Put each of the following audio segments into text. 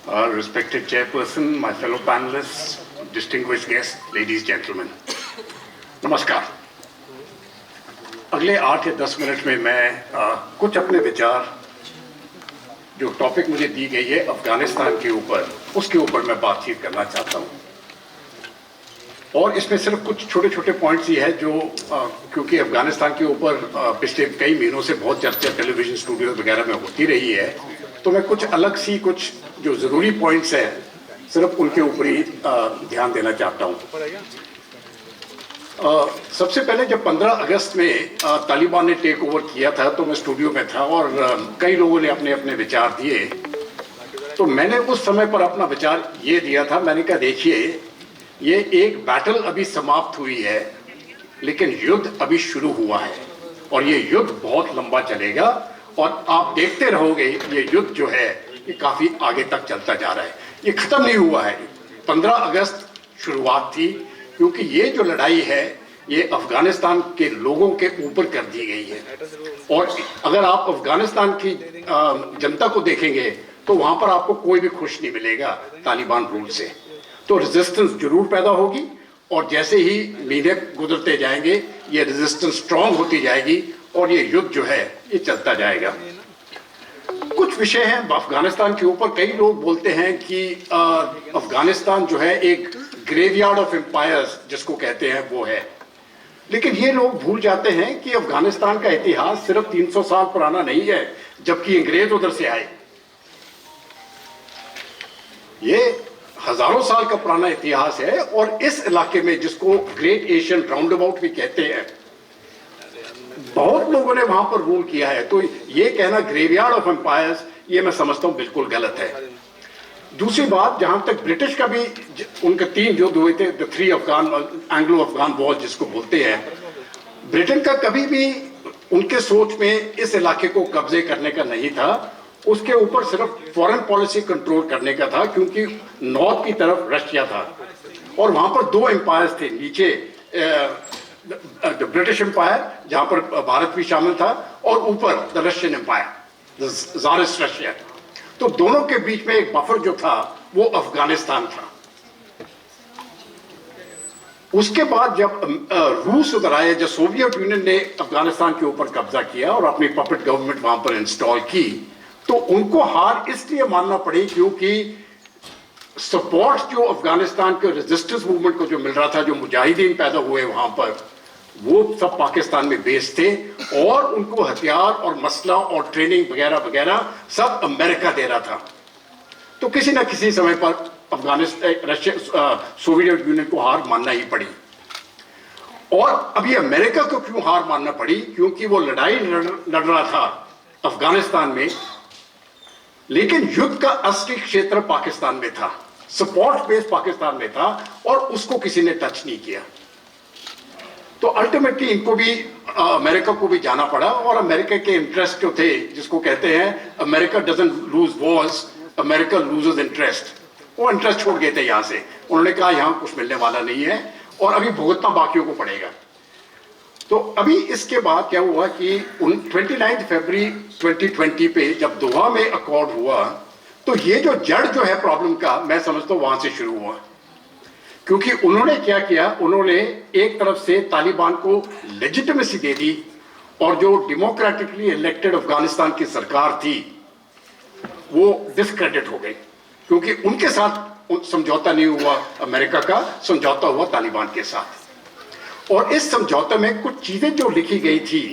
Respected chairperson, my fellow panelists, distinguished guests, ladies, gentlemen, नमस्कार। अगले 8 या 10 मिनट में मैं कुछ अपने विचार, जो टॉपिक मुझे दी गई है अफगानिस्तान के ऊपर, उसके ऊपर मैं बातचीत करना चाहता हूँ। और इसमें सिर्फ कुछ छोटे छोटे पॉइंट्स ही है जो क्योंकि अफगानिस्तान के ऊपर पिछले कई महीनों से बहुत चर्चा टेलीविजन स्टूडियो वगैरह में होती रही है, तो मैं कुछ अलग सी कुछ जो ज़रूरी पॉइंट्स हैं सिर्फ उनके ऊपर ही ध्यान देना चाहता हूँ। सबसे पहले जब 15 अगस्त में तालिबान ने टेक ओवर किया था तो मैं स्टूडियो में था और कई लोगों ने अपने अपने विचार दिए। तो मैंने उस समय पर अपना विचार ये दिया था, मैंने कहा देखिए ये एक बैटल अभी समाप्त हुई है लेकिन युद्ध अभी शुरू हुआ है और ये युद्ध बहुत लंबा चलेगा और आप देखते रहोगे ये युद्ध जो है ये काफ़ी आगे तक चलता जा रहा है, ये ख़त्म नहीं हुआ है। 15 अगस्त शुरुआत थी क्योंकि ये जो लड़ाई है ये अफगानिस्तान के लोगों के ऊपर कर दी गई है। और अगर आप अफगानिस्तान की जनता को देखेंगे तो वहाँ पर आपको कोई भी खुश नहीं मिलेगा तालिबान रूल से। तो रेजिस्टेंस जरूर पैदा होगी और जैसे ही महीने गुजरते जाएंगे ये रेजिस्टेंस स्ट्रांग होती जाएगी और ये युद्ध जो है ये चलता जाएगा। कुछ विषय हैं अफगानिस्तान के ऊपर, कई लोग बोलते हैं कि अफगानिस्तान जो है एक ग्रेवयार्ड ऑफ एम्पायर्स जिसको कहते हैं वो है, लेकिन ये लोग भूल जाते हैं कि अफगानिस्तान का इतिहास सिर्फ 300 साल पुराना नहीं है जबकि अंग्रेज उधर से आए। ये हजारों साल का पुराना इतिहास है और इस इलाके में जिसको ग्रेट एशियन राउंड अबाउट भी कहते हैं बहुत लोगों ने वहां पर रूल किया है। तो ये कहना ग्रेवयार्ड ऑफ एम्पायर्स ये मैं समझता हूं बिल्कुल गलत है। दूसरी बात, जहां तक ब्रिटिश का भी उनके 3 युद्ध हुए थे, the 3 Afghan Anglo Afghan war जिसको बोलते हैं, ब्रिटेन का कभी भी उनके सोच में इस इलाके को कब्जे करने का नहीं था, उसके ऊपर सिर्फ फॉरेन पॉलिसी कंट्रोल करने का था क्योंकि नॉर्थ की तरफ रशिया था और वहां पर 2 एम्पायर्स थे, नीचे द ब्रिटिश एम्पायर जहां पर भारत भी शामिल था और ऊपर the Russian Empire, the tsarist Russia. तो दोनों के बीच में एक बफर जो था वो अफगानिस्तान था। उसके बाद जब रूस उधर आए, जब सोवियत यूनियन ने अफगानिस्तान के ऊपर कब्जा किया और अपनी पपेट गवर्नमेंट वहां पर इंस्टॉल की, तो उनको हार इसलिए मानना पड़ी क्योंकि सपोर्ट जो अफगानिस्तान के रेजिस्टेंस मूवमेंट को जो मिल रहा था, जो मुजाहिदीन पैदा हुए वहां पर, वो सब पाकिस्तान में बेस्ड थे और उनको हथियार और मसला और ट्रेनिंग वगैरह वगैरह सब अमेरिका दे रहा था। तो किसी ना किसी समय पर अफगानिस्तान रशिया सोवियत यूनियन को हार मानना ही पड़ी। और अभी अमेरिका को क्यों हार मानना पड़ी? क्योंकि वो लड़ाई लड़ रहा था अफगानिस्तान में, लेकिन युद्ध का असली क्षेत्र पाकिस्तान में था, सपोर्ट बेस पाकिस्तान में था और उसको किसी ने टच नहीं किया। तो अल्टीमेटली इनको भी अमेरिका को भी जाना पड़ा और अमेरिका के इंटरेस्ट जो थे, जिसको कहते हैं America doesn't lose wars, America loses interest, वो इंटरेस्ट छोड़ गए थे यहां से। उन्होंने कहा यहां कुछ मिलने वाला नहीं है और अभी भुगतना बाकियों को पड़ेगा। तो अभी इसके बाद क्या हुआ कि 29 फरवरी 2020 पे जब दोहा में अकॉर्ड हुआ, तो ये जो जड़ जो है प्रॉब्लम का, मैं समझता हूं वहां से शुरू हुआ। क्योंकि उन्होंने क्या किया, उन्होंने एक तरफ से तालिबान को लेजिटिमेसी दे दी और जो डेमोक्रेटिकली इलेक्टेड अफगानिस्तान की सरकार थी वो डिस्क्रेडिट हो गई क्योंकि उनके साथ समझौता नहीं हुआ, अमेरिका का समझौता हुआ तालिबान के साथ। और इस समझौते में कुछ चीजें जो लिखी गई थी,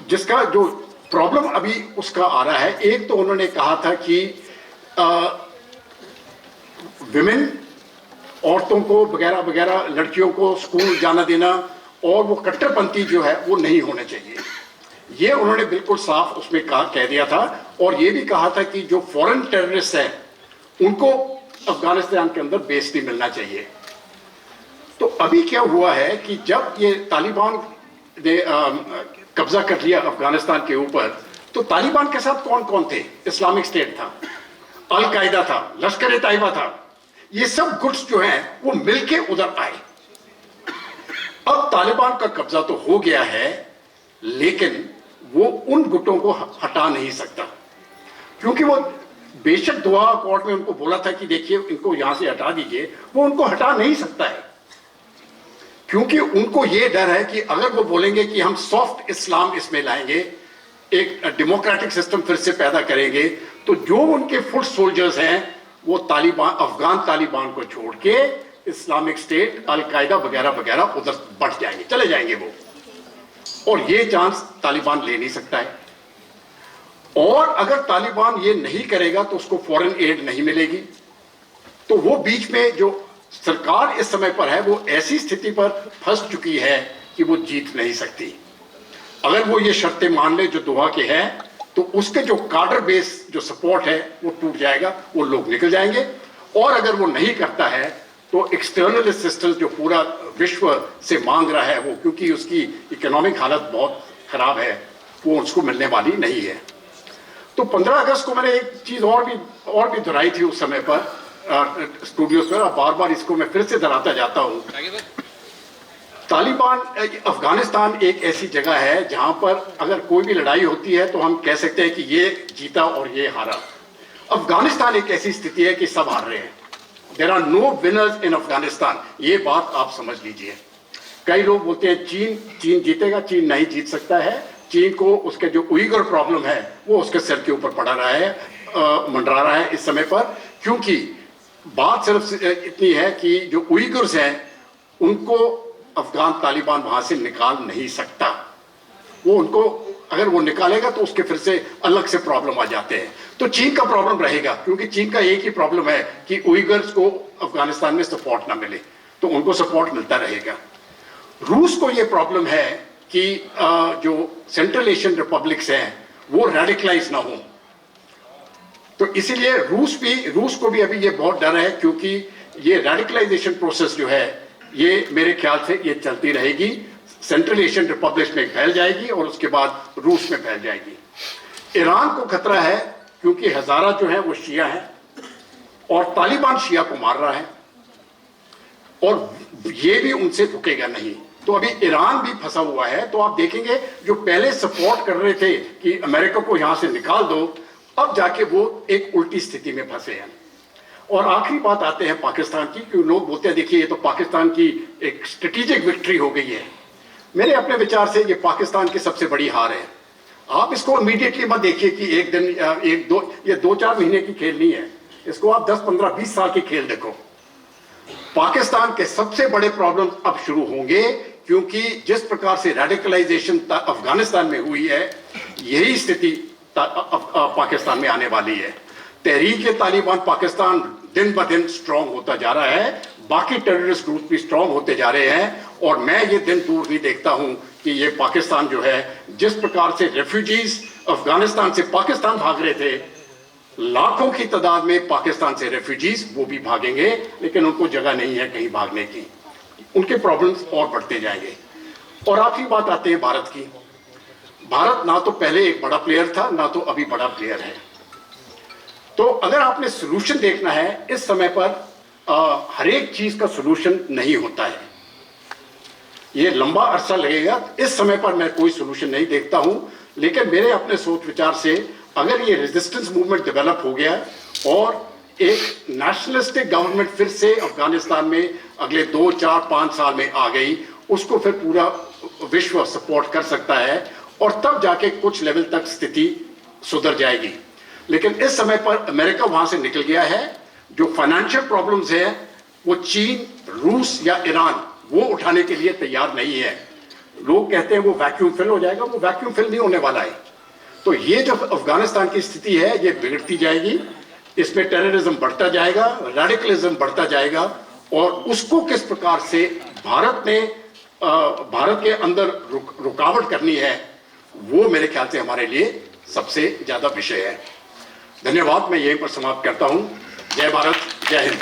जिसका जो प्रॉब्लम अभी उसका आ रहा है, एक तो उन्होंने कहा था कि विमेन, औरतों को वगैरह वगैरह, लड़कियों को स्कूल जाना देना और वो कट्टरपंथी जो है वो नहीं होने चाहिए, ये उन्होंने बिल्कुल साफ उसमें कह दिया था। और ये भी कहा था कि जो फॉरेन टेररिस्ट हैं उनको अफगानिस्तान के अंदर बेस भी मिलना चाहिए। तो अभी क्या हुआ है कि जब ये तालिबान ने कब्जा कर लिया अफगानिस्तान के ऊपर, तो तालिबान के साथ कौन कौन थे? इस्लामिक स्टेट था, अल कायदा था, लश्कर ए तैयबा था, ये सब गुट्स जो हैं वो मिलके उधर आए। अब तालिबान का कब्जा तो हो गया है लेकिन वो उन गुटों को हटा नहीं सकता क्योंकि वो बेशक दोहा कोर्ट में उनको बोला था कि देखिए इनको यहां से हटा दीजिए, वो उनको हटा नहीं सकता है, क्योंकि उनको ये डर है कि अगर वो बोलेंगे कि हम सॉफ्ट इस्लाम इसमें लाएंगे, एक डेमोक्रेटिक सिस्टम फिर से पैदा करेंगे, तो जो उनके फुट सोल्जर्स हैं वो तालिबान, अफगान तालिबान को छोड़ के इस्लामिक स्टेट, अलकायदा वगैरह वगैरह उधर बढ़ जाएंगे, चले जाएंगे वो, और ये चांस तालिबान ले नहीं सकता है। और अगर तालिबान ये नहीं करेगा तो उसको फॉरेन एड नहीं मिलेगी, तो वो बीच में जो सरकार इस समय पर है वो ऐसी स्थिति पर फंस चुकी है कि वो जीत नहीं सकती। अगर वो ये शर्तें मान ले जो दोहा के हैं, तो उसके जो कार्डर बेस जो सपोर्ट है वो टूट जाएगा, वो लोग निकल जाएंगे। और अगर वो नहीं करता है तो एक्सटर्नल असिस्टेंस जो पूरा विश्व से मांग रहा है वो, क्योंकि उसकी इकोनॉमिक हालत बहुत खराब है, वो उसको मिलने वाली नहीं है। तो 15 अगस्त को मैंने एक चीज और भी दोहराई थी उस समय पर स्टूडियोज पर, बार बार इसको मैं फिर से दोहराता जाता हूं। तालिबान, अफगानिस्तान एक ऐसी जगह है जहां पर अगर कोई भी लड़ाई होती है तो हम कह सकते हैं कि ये जीता और ये हारा। अफगानिस्तान एक ऐसी स्थिति है कि सब हार रहे हैं। There are no winners in Afghanistan, ये बात आप समझ लीजिए। कई लोग बोलते हैं चीन जीतेगा, चीन नहीं जीत सकता है। चीन को उसके जो उइगर प्रॉब्लम है वो उसके सिर के ऊपर पड़ा रहा है, मंडरा रहा है इस समय पर, क्योंकि बात सिर्फ इतनी है कि जो उइगर्स हैं उनको अफगान तालिबान वहां से निकाल नहीं सकता। वो उनको अगर वो निकालेगा तो उसके फिर से अलग से प्रॉब्लम आ जाते हैं। तो चीन का प्रॉब्लम रहेगा, क्योंकि चीन का एक ही प्रॉब्लम है कि उइगर्स को अफगानिस्तान में सपोर्ट ना मिले, तो उनको सपोर्ट मिलता रहेगा। रूस को ये प्रॉब्लम है कि जो सेंट्रल एशियन रिपब्लिक्स हैं वो रेडिकलाइज ना हो, तो इसीलिए रूस को भी अभी ये बहुत डर है, क्योंकि ये रेडिकलाइजेशन प्रोसेस जो है ये मेरे ख्याल से ये चलती रहेगी, सेंट्रल एशियन रिपब्लिक्स में फैल जाएगी और उसके बाद रूस में फैल जाएगी। ईरान को खतरा है, क्योंकि हजारा जो है वो शिया है और तालिबान शिया को मार रहा है और ये भी उनसे रुकेगा नहीं। तो अभी ईरान भी फंसा हुआ है। तो आप देखेंगे जो पहले सपोर्ट कर रहे थे कि अमेरिका को यहां से निकाल दो, अब जाके वो एक उल्टी स्थिति में फंसे हैं। और आखिरी बात आते हैं पाकिस्तान की, कि लोग बोलते हैं देखिए ये तो पाकिस्तान की एक स्ट्रेटेजिक विक्ट्री हो गई है। मेरे अपने विचार से ये पाकिस्तान की सबसे बड़ी हार है। आप इसको इमीडिएटली मत देखिए कि एक दिन ये 2-4 महीने की खेल नहीं है, इसको आप 10, 15, 20 साल की खेल देखो। पाकिस्तान के सबसे बड़े प्रॉब्लम अब शुरू होंगे, क्योंकि जिस प्रकार से रेडिकलाइजेशन अफगानिस्तान में हुई है, यही स्थिति पाकिस्तान में आने वाली है। तहरीक-ए-तालिबान पाकिस्तान दिन ब दिन स्ट्रांग होता जा रहा है, बाकी टेररिस्ट ग्रुप भी स्ट्रांग होते जा रहे हैं, और मैं ये दिन दूर नहीं देखता हूं कि ये पाकिस्तान जो है, जिस प्रकार से रेफ्यूजीज अफगानिस्तान से पाकिस्तान भाग रहे थे, लाखों की तादाद में पाकिस्तान से रेफ्यूजीज वो भी भागेंगे, लेकिन उनको जगह नहीं है कहीं भागने की, उनके प्रॉब्लम्स और बढ़ते जाएंगे। और आखिरी बात आते हैं भारत की। भारत ना तो पहले एक बड़ा प्लेयर था, ना तो अभी बड़ा प्लेयर है। तो अगर आपने सोल्यूशन देखना है, इस समय पर हर एक चीज का सोल्यूशन नहीं होता है, ये लंबा अरसा लगेगा। इस समय पर मैं कोई सोल्यूशन नहीं देखता हूं, लेकिन मेरे अपने सोच विचार से अगर ये रेजिस्टेंस मूवमेंट डेवलप हो गया और एक नेशनलिस्टिक गवर्नमेंट फिर से अफगानिस्तान में अगले 2, 4, 5 साल में आ गई, उसको फिर पूरा विश्व सपोर्ट कर सकता है और तब जाके कुछ लेवल तक स्थिति सुधर जाएगी। लेकिन इस समय पर अमेरिका वहां से निकल गया है। जो फाइनेंशियल प्रॉब्लम्स है वो चीन, रूस या ईरान वो उठाने के लिए तैयार नहीं है। लोग कहते हैं वो वैक्यूम फिल हो जाएगा, वो वैक्यूम फिल नहीं होने वाला है। तो ये जो अफगानिस्तान की स्थिति है ये बिगड़ती जाएगी, इसमें टेररिज्म बढ़ता जाएगा, रेडिकलिज्म बढ़ता जाएगा, और उसको किस प्रकार से भारत के अंदर रुकावट करनी है, वो मेरे ख्याल से हमारे लिए सबसे ज्यादा विषय है। धन्यवाद, मैं यहीं पर समाप्त करता हूं। जय भारत, जय हिंद।